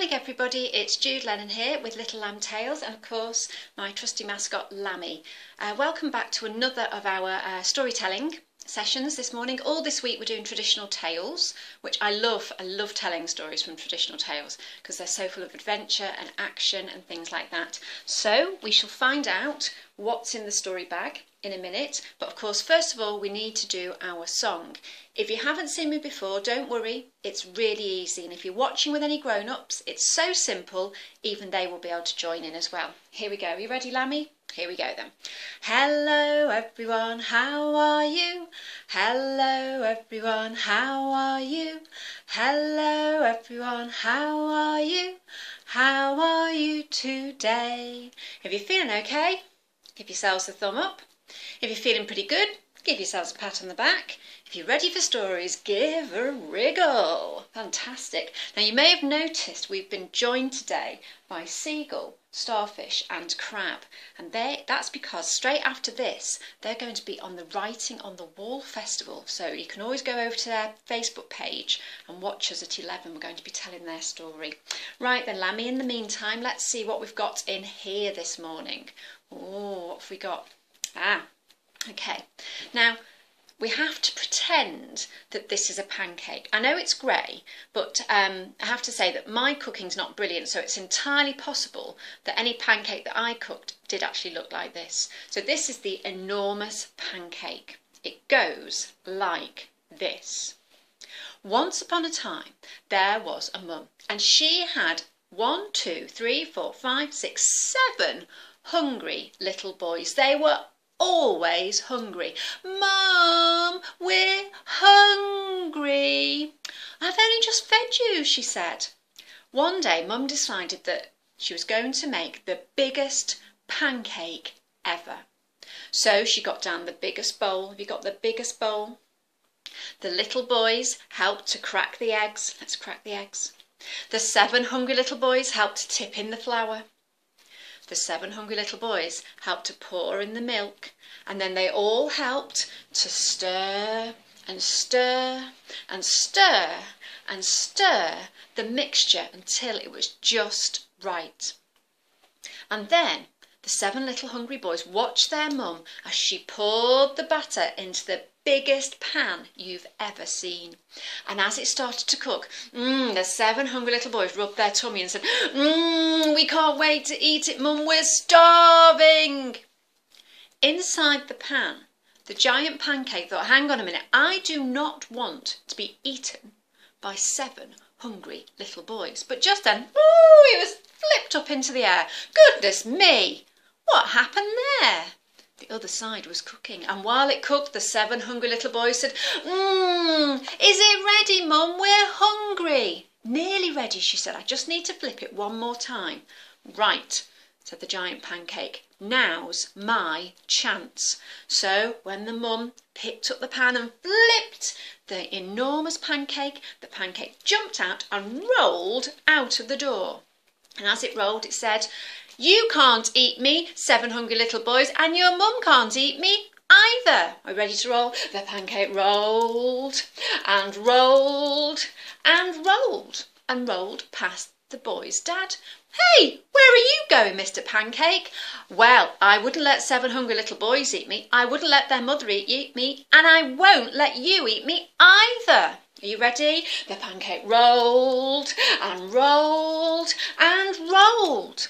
morning everybody, it's Jude Lennon here with Little Lamb Tales and of course my trusty mascot Lammy. Welcome back to another of our storytelling sessions this morning. All this week we're doing traditional tales, which I love. I love telling stories from traditional tales because they're so full of adventure and action and things like that. So we shall find out what's in the story bag in a minute, but of course first of all we need to do our song. If you haven't seen me before, don't worry, it's really easy, and if you're watching with any grown-ups, it's so simple, even they will be able to join in as well. Here we go. You ready, Lammy? Here we go then. Hello everyone, how are you? Hello everyone, how are you? Hello everyone, how are you? How are you today? If you're feeling okay, give yourselves a thumb up. If you're feeling pretty good, give yourselves a pat on the back. If you're ready for stories, give a wriggle. Fantastic. Now you may have noticed we've been joined today by seagull, starfish and crab, and that's because straight after this they're going to be on the Writing on the Wall festival, so you can always go over to their Facebook page and watch us at 11. We're going to be telling their story. Right then, Lammy, in the meantime, let's see what we've got in here this morning. Oh, what have we got? Okay, now we have to pretend that this is a pancake. I know it's grey, but I have to say that my cooking's not brilliant, so it's entirely possible that any pancake that I cooked did actually look like this. So this is the enormous pancake. It goes like this. Once upon a time, there was a mum, and she had 1, 2, 3, 4, 5, 6, 7 hungry little boys. They were always hungry. Mum, we're hungry. I've only just fed you, she said. One day, Mum decided that she was going to make the biggest pancake ever. So she got down the biggest bowl. Have you got the biggest bowl? The little boys helped to crack the eggs. Let's crack the eggs. The 7 hungry little boys helped to tip in the flour. The 7 hungry little boys helped to pour in the milk, and then they all helped to stir and stir and stir and stir the mixture until it was just right. And then the 7 little hungry boys watched their mum as she poured the batter into the biggest pan you've ever seen. And as it started to cook, the 7 hungry little boys rubbed their tummy and said, we can't wait to eat it, Mum, we're starving. Inside the pan, the giant pancake thought, hang on a minute, I do not want to be eaten by 7 hungry little boys. But just then, it was flipped up into the air. Goodness me, what happened there? The other side was cooking, and while it cooked, the 7 hungry little boys said, is it ready, Mum? We're hungry. Nearly ready, she said. I just need to flip it one more time. Right, said the giant pancake. Now's my chance. So when the mum picked up the pan and flipped the enormous pancake, the pancake jumped out and rolled out of the door. And as it rolled, it said, you can't eat me, 7 hungry little boys, and your mum can't eat me either. Are we ready to roll? The pancake rolled and rolled and rolled and rolled past the boy's dad. Hey, where are you going, Mr. Pancake? Well, I wouldn't let 7 hungry little boys eat me. I wouldn't let their mother eat me, and I won't let you eat me either. Are you ready? The pancake rolled and rolled and rolled.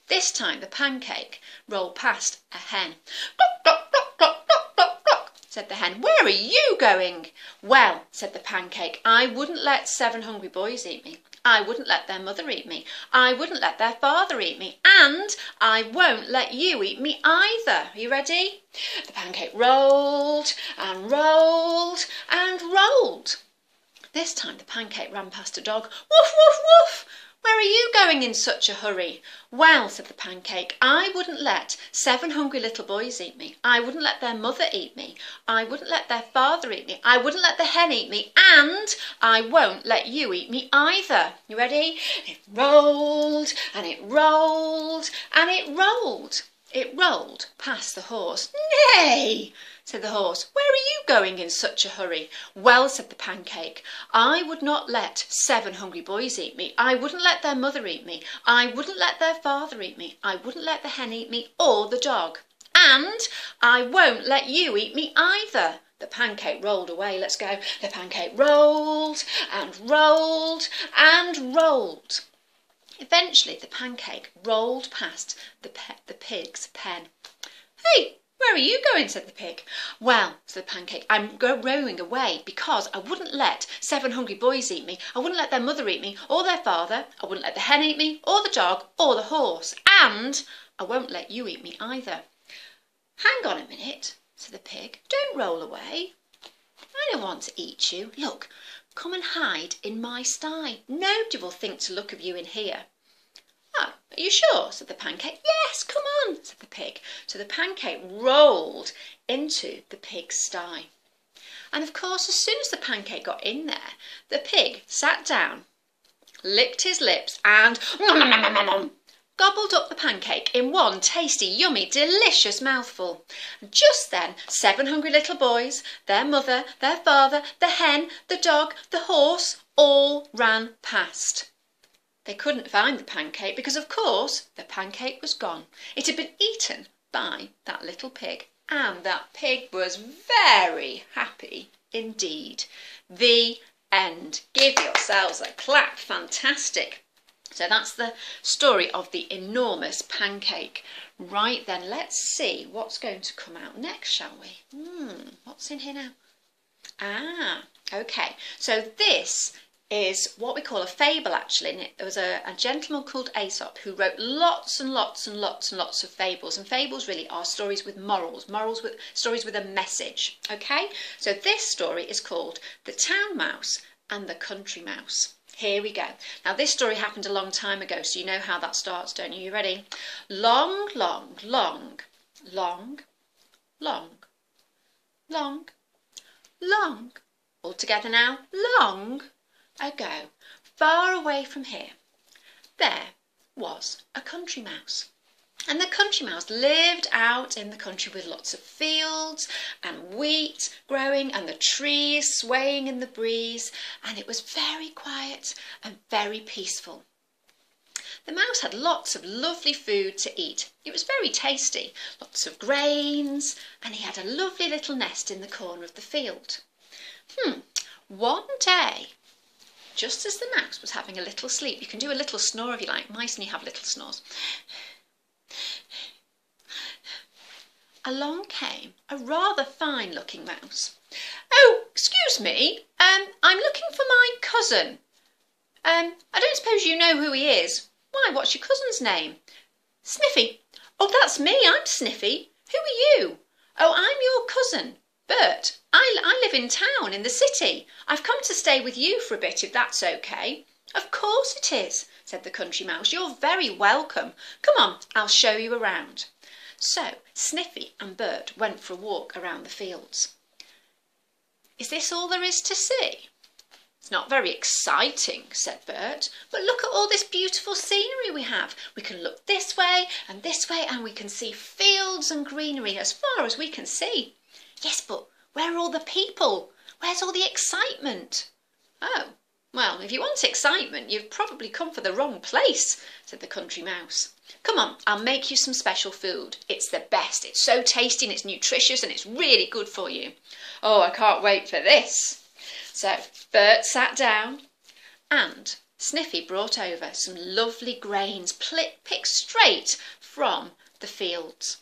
This time the pancake rolled past a hen. Cluck, cluck, cluck, cluck, cluck, cluck, cluck, said the hen. Where are you going? Well, said the pancake, I wouldn't let 7 hungry boys eat me. I wouldn't let their mother eat me. I wouldn't let their father eat me. And I won't let you eat me either. Are you ready? The pancake rolled and rolled and rolled. This time the pancake ran past a dog. Woof, woof, woof. Where are you going in such a hurry? Well, said the pancake, I wouldn't let 7 hungry little boys eat me. I wouldn't let their mother eat me. I wouldn't let their father eat me. I wouldn't let the hen eat me. And I won't let you eat me either. You ready? It rolled and it rolled and it rolled. it rolled past the horse. "Nay," said the horse, "where are you going in such a hurry?" "Well," said the Pancake, "I would not let 7 hungry boys eat me. I wouldn't let their mother eat me. I wouldn't let their father eat me. I wouldn't let the hen eat me or the dog. And I won't let you eat me either." The Pancake rolled away. Let's go. The Pancake rolled and rolled and rolled. Eventually, the Pancake rolled past the pig's pen. "Hey, where are you going?" said the pig. "Well," said the Pancake, "I'm rowing away because I wouldn't let 7 hungry boys eat me. I wouldn't let their mother eat me or their father. I wouldn't let the hen eat me or the dog or the horse. And I won't let you eat me either." "Hang on a minute," said the pig. "Don't roll away. I don't want to eat you. Look, come and hide in my sty. Nobody will think to look of you in here." "Oh, are you sure?" said the Pancake. "Yes, come on," said the pig. So the Pancake rolled into the pig's sty. And of course, as soon as the Pancake got in there, the pig sat down, licked his lips and gobbled up the Pancake in one tasty, yummy, delicious mouthful. Just then, 7 hungry little boys, their mother, their father, the hen, the dog, the horse, all ran past. They couldn't find the Pancake because, of course, the Pancake was gone. It had been eaten by that little pig, and that pig was very happy indeed. The end. Give yourselves a clap. Fantastic. So that's the story of the enormous Pancake. Right then, let's see what's going to come out next, shall we? What's in here now? Ah, okay. So this is what we call a fable, actually. And there was a gentleman called Aesop who wrote lots and lots and lots and lots of fables. And fables really are stories with morals, stories with a message. Okay, so this story is called The Town Mouse and the Country Mouse. Here we go. Now, this story happened a long time ago, so you know how that starts, don't you? You ready? Long, long, long, long, long, long, long. All together now. Long ago, far away from here, there was a country mouse. And the country mouse lived out in the country with lots of fields and wheat growing and the trees swaying in the breeze, and it was very quiet and very peaceful. The mouse had lots of lovely food to eat. It was very tasty, lots of grains, and he had a lovely little nest in the corner of the field. One day, just as the mouse was having a little sleep, you can do a little snore if you like, mice and you have little snores. Along came a rather fine-looking mouse. "Oh, excuse me, I'm looking for my cousin. I don't suppose you know who he is. Why, what's your cousin's name?" "Sniffy." "Oh, that's me, I'm Sniffy. Who are you?" "Oh, I'm your cousin, Bert. I live in town, in the city. I've come to stay with you for a bit, if that's okay." "Of course it is," said the country mouse. "You're very welcome. Come on, I'll show you around." So Sniffy and Bert went for a walk around the fields. "Is this all there is to see?" "It's not very exciting," said Bert, "but look at all this beautiful scenery we have. We can look this way, and we can see fields and greenery as far as we can see." "Yes, but where are all the people? Where's all the excitement?" "Oh, well, if you want excitement, you've probably come for the wrong place," said the country mouse. "Come on, I'll make you some special food. It's the best. It's so tasty and it's nutritious and it's really good for you." "Oh, I can't wait for this." So Bert sat down and Sniffy brought over some lovely grains picked straight from the fields.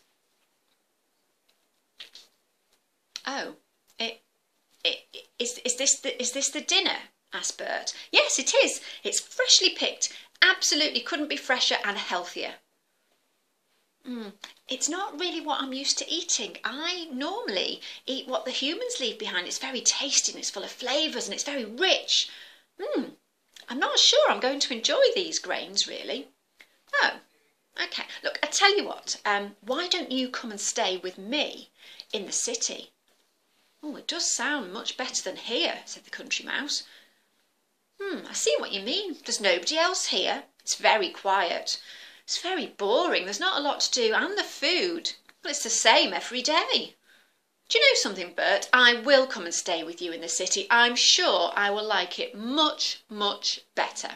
"Oh, is this the dinner?" asked Bert. "Yes, it is. It's freshly picked. Absolutely couldn't be fresher and healthier." It's not really what I'm used to eating. I normally eat what the humans leave behind. It's very tasty and it's full of flavours and it's very rich. I'm not sure I'm going to enjoy these grains, really." "Oh, okay. Look, I tell you what, why don't you come and stay with me in the city?" "Oh, it does sound much better than here," said the country mouse. I see what you mean. There's nobody else here. It's very quiet. It's very boring. There's not a lot to do, and the food, well, it's the same every day. Do you know something, Bert? I will come and stay with you in the city. I'm sure I will like it much, much better.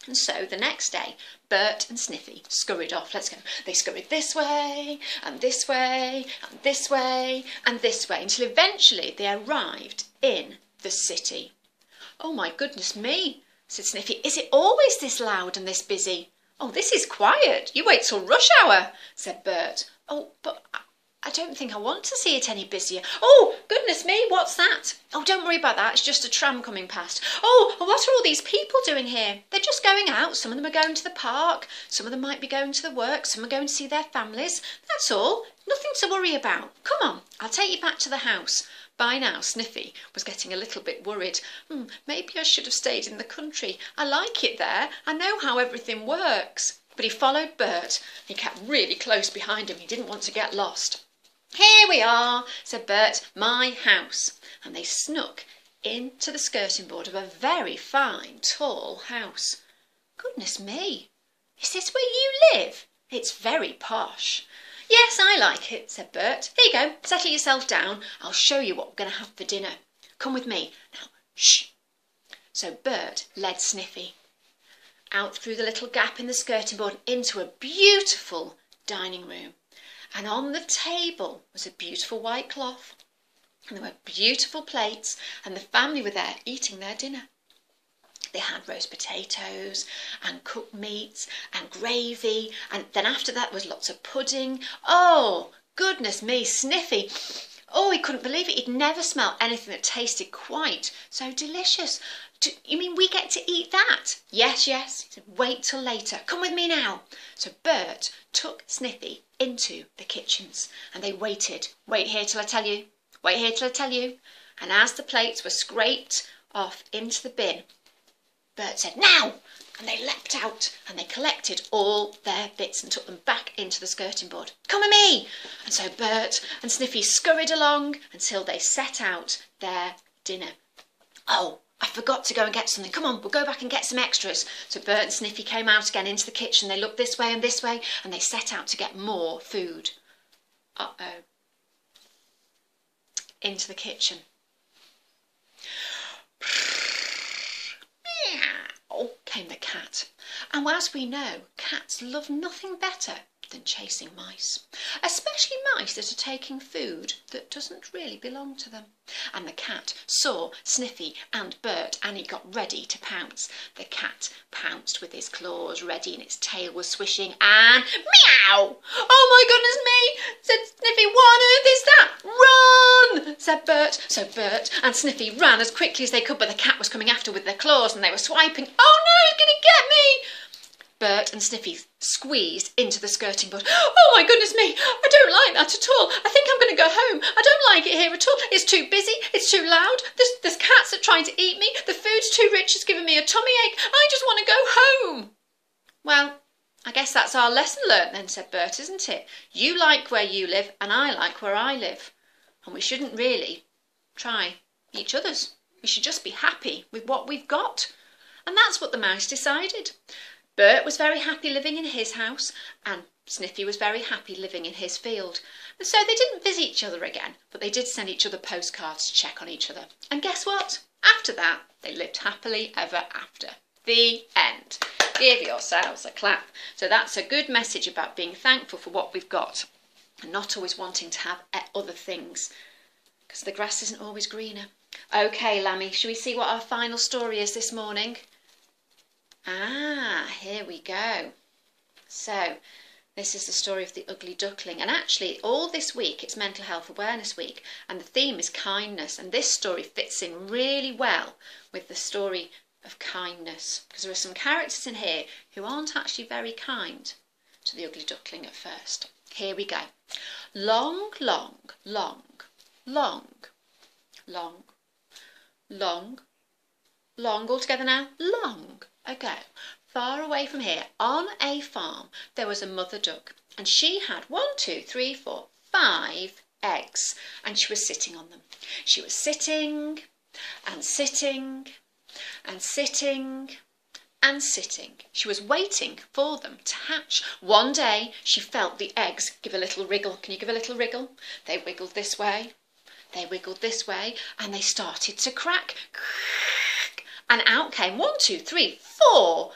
And so the next day, Bert and Sniffy scurried off. Let's go. They scurried this way, and this way, and this way, and this way, until eventually they arrived in the city. Oh my goodness me, said Sniffy. Is it always this loud and this busy? Oh, this is quiet. You wait till rush hour, said Bert. Oh, but I don't think I want to see it any busier. Oh, goodness me, what's that? Oh, don't worry about that. It's just a tram coming past. Oh, what are all these people doing here? They're just going out. Some of them are going to the park. Some of them might be going to the work. Some are going to see their families. That's all. Nothing to worry about. Come on, I'll take you back to the house. By now, Sniffy was getting a little bit worried. Maybe I should have stayed in the country. I like it there. I know how everything works. But he followed Bert. He kept really close behind him. He didn't want to get lost. Here we are, said Bert, my house. And they snuck into the skirting board of a very fine, tall house. Goodness me, is this where you live? It's very posh. Yes, I like it, said Bert. Here you go, settle yourself down. I'll show you what we're going to have for dinner. Come with me. Now, shh. So Bert led Sniffy out through the little gap in the skirting board into a beautiful dining room. And on the table was a beautiful white cloth, and there were beautiful plates, and the family were there eating their dinner. They had roast potatoes and cooked meats and gravy, and then after that was lots of pudding. Oh, goodness me, Sniffy. Oh, he couldn't believe it. He'd never smelled anything that tasted quite so delicious. You mean we get to eat that? Yes, yes. He said, wait till later. Come with me now. So Bert took Sniffy into the kitchens, and they waited. Wait here till I tell you. Wait here till I tell you. And as the plates were scraped off into the bin, Bert said, now! And they leapt out and they collected all their bits and took them back into the skirting board. Come with me! And so Bert and Sniffy scurried along until they set out their dinner. Oh, I forgot to go and get something. Come on, we'll go back and get some extras. So Bert and Sniffy came out again into the kitchen. They looked this way, and they set out to get more food. Uh-oh. Into the kitchen. Meow, came the cat. And as we know, cats love nothing better than chasing mice, especially mice that are taking food that doesn't really belong to them. And the cat saw Sniffy and Bert, and he got ready to pounce. The cat pounced with his claws ready, and its tail was swishing, and meow! Oh my goodness me, said Sniffy, what on earth is that? Run, said Bert. So Bert and Sniffy ran as quickly as they could, but the cat was coming after with their claws, and they were swiping. Oh no, he's going to get me! Bert and Sniffy squeezed into the skirting board. Oh my goodness me, I don't like that at all. I think I'm going to go home. I don't like it here at all. It's too busy, it's too loud. There's cats that are trying to eat me. The food's too rich, it's giving me a tummy ache. I just want to go home. Well, I guess that's our lesson learnt then, said Bert, isn't it? You like where you live and I like where I live. And we shouldn't really try each other's. We should just be happy with what we've got. And that's what the mouse decided. Bert was very happy living in his house, and Sniffy was very happy living in his field. And so they didn't visit each other again, but they did send each other postcards to check on each other. And guess what? After that, they lived happily ever after. The end. Give yourselves a clap. So that's a good message about being thankful for what we've got and not always wanting to have other things, because the grass isn't always greener. Okay, Lammy, shall we see what our final story is this morning? Ah, here we go. So, this is the story of the Ugly Duckling. And actually, all this week, it's Mental Health Awareness Week. And the theme is kindness. And this story fits in really well with the story of kindness. Because there are some characters in here who aren't actually very kind to the Ugly Duckling at first. Here we go. Long, long, long, long, long, long, long, all together now, long ago, far away from here, on a farm, there was a mother duck, and she had 5 eggs, and she was sitting on them. She was sitting and sitting and sitting and sitting. She was waiting for them to hatch. One day she felt the eggs give a little wriggle. Can you give a little wriggle? They wiggled this way, they wiggled this way, and they started to crack. And out came 1, 2, 3, 4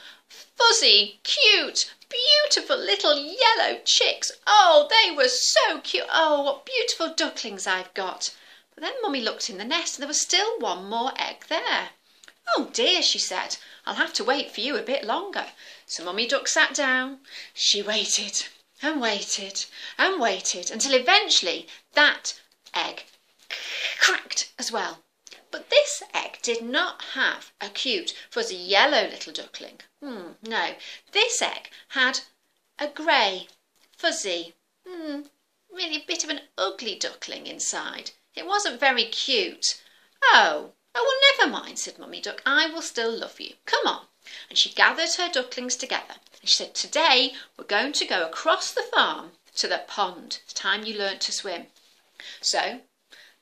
fuzzy, cute, beautiful little yellow chicks. Oh, they were so cute. Oh, what beautiful ducklings I've got. But then Mummy looked in the nest and there was still one more egg there. Oh dear, she said, I'll have to wait for you a bit longer. So Mummy Duck sat down. She waited and waited and waited until eventually that egg cracked as well. But this egg did not have a cute, fuzzy, yellow little duckling. No, this egg had a grey, fuzzy, really a bit of an ugly duckling inside. It wasn't very cute. Oh, well, never mind, said Mummy Duck. I will still love you. Come on. And she gathered her ducklings together. And she said, today we're going to go across the farm to the pond. It's time you learnt to swim. So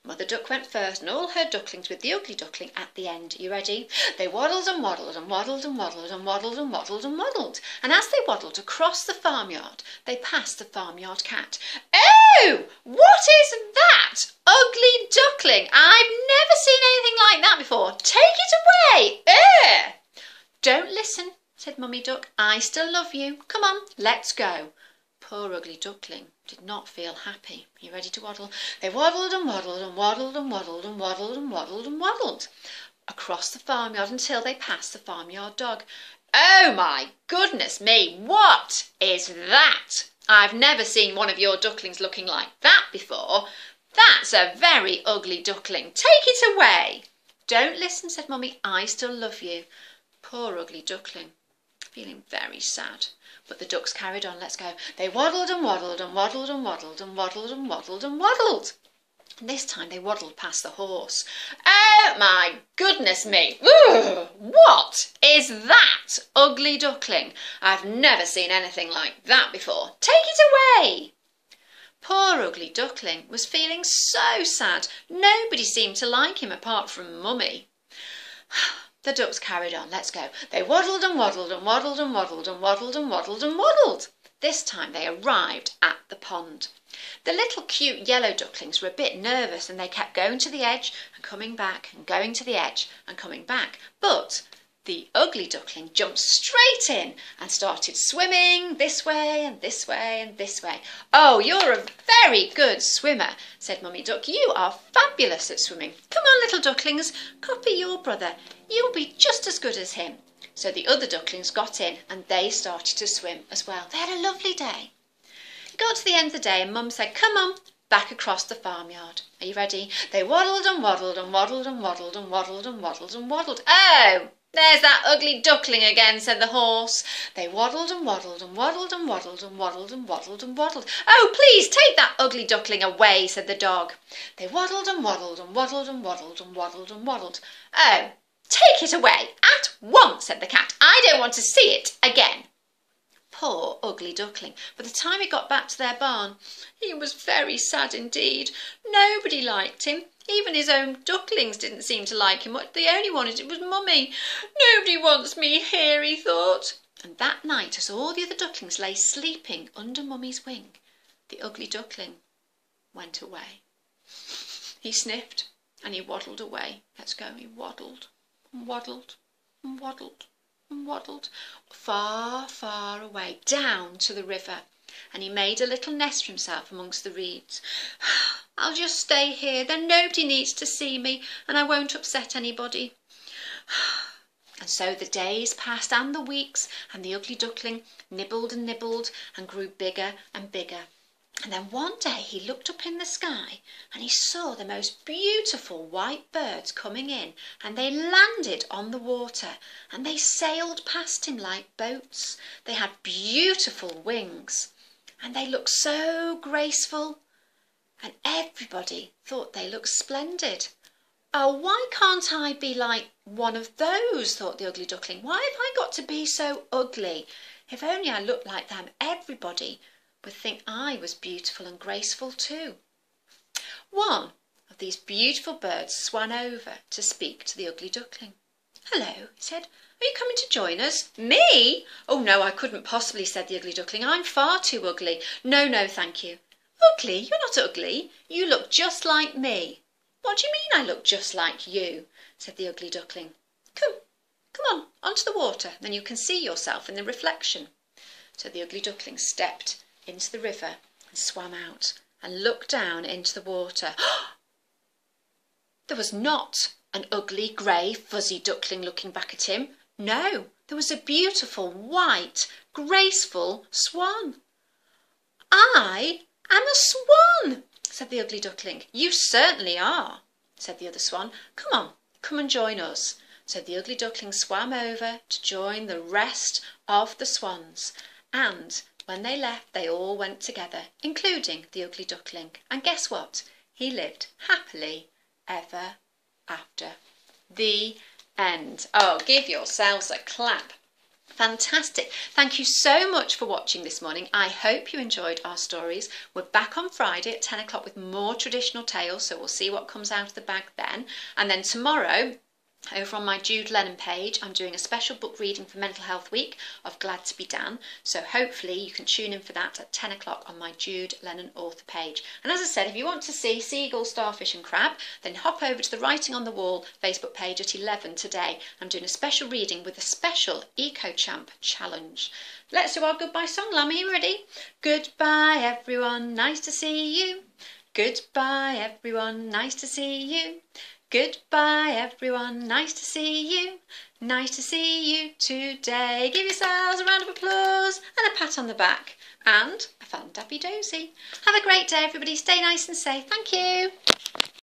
Mother Duck went first and all her ducklings with the ugly duckling at the end. Are you ready? They waddled and waddled and waddled and waddled and waddled and waddled and waddled. And as they waddled across the farmyard, they passed the farmyard cat. Oh, what is that? Ugly duckling. I've never seen anything like that before. Take it away. Don't listen, said Mummy Duck. I still love you. Come on, let's go. Poor ugly duckling did not feel happy. Are you ready to waddle? They waddled and waddled and waddled and waddled and waddled and waddled and waddled across the farmyard until they passed the farmyard dog. Oh my goodness me, what is that? I've never seen one of your ducklings looking like that before. That's a very ugly duckling. Take it away. Don't listen, said Mummy. I still love you. Poor ugly duckling, feeling very sad. But the ducks carried on. Let's go. They waddled and waddled and waddled and waddled and waddled and waddled and waddled. And this time they waddled past the horse. Oh my goodness me. Ugh, what is that, ugly duckling? I've never seen anything like that before. Take it away. Poor ugly duckling was feeling so sad. Nobody seemed to like him apart from Mummy. The ducks carried on. Let's go. They waddled and waddled and waddled and waddled and waddled and waddled and waddled. This time they arrived at the pond. The little cute yellow ducklings were a bit nervous and they kept going to the edge and coming back and going to the edge and coming back. But the ugly duckling jumped straight in and started swimming this way and this way and this way. Oh, you're a very good swimmer, said Mummy Duck. You are fabulous at swimming. Come on, little ducklings, copy your brother. You'll be just as good as him. So the other ducklings got in and they started to swim as well. They had a lovely day. It got to the end of the day and Mum said, come on, back across the farmyard. Are you ready? They waddled and waddled and waddled and waddled and waddled and waddled and waddled. Oh, there's that ugly duckling again, said the horse. They waddled and waddled and waddled and waddled and waddled and waddled and waddled. Oh, please take that ugly duckling away, said the dog. They waddled and waddled and waddled and waddled and waddled and waddled. Oh, take it away at once, said the cat. I don't want to see it again. Poor ugly duckling. By the time he got back to their barn, he was very sad indeed. Nobody liked him. Even his own ducklings didn't seem to like him. What they only wanted was Mummy. Nobody wants me here, he thought. And that night, as all the other ducklings lay sleeping under Mummy's wing, the ugly duckling went away. He sniffed and he waddled away. Let's go. He waddled and waddled and waddled and waddled far, far away down to the river. And he made a little nest for himself amongst the reeds. I'll just stay here, then nobody needs to see me and I won't upset anybody. And so the days passed and the weeks and the ugly duckling nibbled and nibbled and grew bigger and bigger. And then one day he looked up in the sky and he saw the most beautiful white birds coming in and they landed on the water and they sailed past him like boats. They had beautiful wings and they looked so graceful and everybody thought they looked splendid. Oh, why can't I be like one of those, thought the ugly duckling. Why have I got to be so ugly? If only I looked like them, everybody would think I was beautiful and graceful too. One of these beautiful birds swam over to speak to the ugly duckling. "Hello," he said. "Are you coming to join us?" "Me? Oh no, I couldn't possibly," said the Ugly Duckling. "I'm far too ugly. No, no, thank you." "Ugly? You're not ugly. You look just like me." "What do you mean I look just like you?" said the Ugly Duckling. Come on, onto the water, then you can see yourself in the reflection." So the Ugly Duckling stepped into the river and swam out and looked down into the water. There was not an ugly, grey, fuzzy duckling looking back at him. No, there was a beautiful, white, graceful swan. "I am a swan," said the Ugly Duckling. "You certainly are," said the other swan. Come and join us." So the Ugly Duckling swam over to join the rest of the swans. And when they left, they all went together, including the Ugly Duckling. And guess what? He lived happily ever after. The end. Oh, give yourselves a clap. Fantastic. Thank you so much for watching this morning. I hope you enjoyed our stories. We're back on Friday at 10 o'clock with more traditional tales, so we'll see what comes out of the bag then. And then tomorrow, over on my Jude Lennon page, I'm doing a special book reading for Mental Health Week of Glad to be Dan. So hopefully you can tune in for that at 10 o'clock on my Jude Lennon author page. And as I said, if you want to see seagull, starfish and crab, then hop over to the Writing on the Wall Facebook page at 11 today. I'm doing a special reading with a special Eco Champ challenge. Let's do our goodbye song. Lammy, you ready? Goodbye everyone, nice to see you. Goodbye everyone, nice to see you. Goodbye everyone, nice to see you. Nice to see you today. Give yourselves a round of applause and a pat on the back and a fan-dappy-dozy. Have a great day everybody, stay nice and safe. Thank you.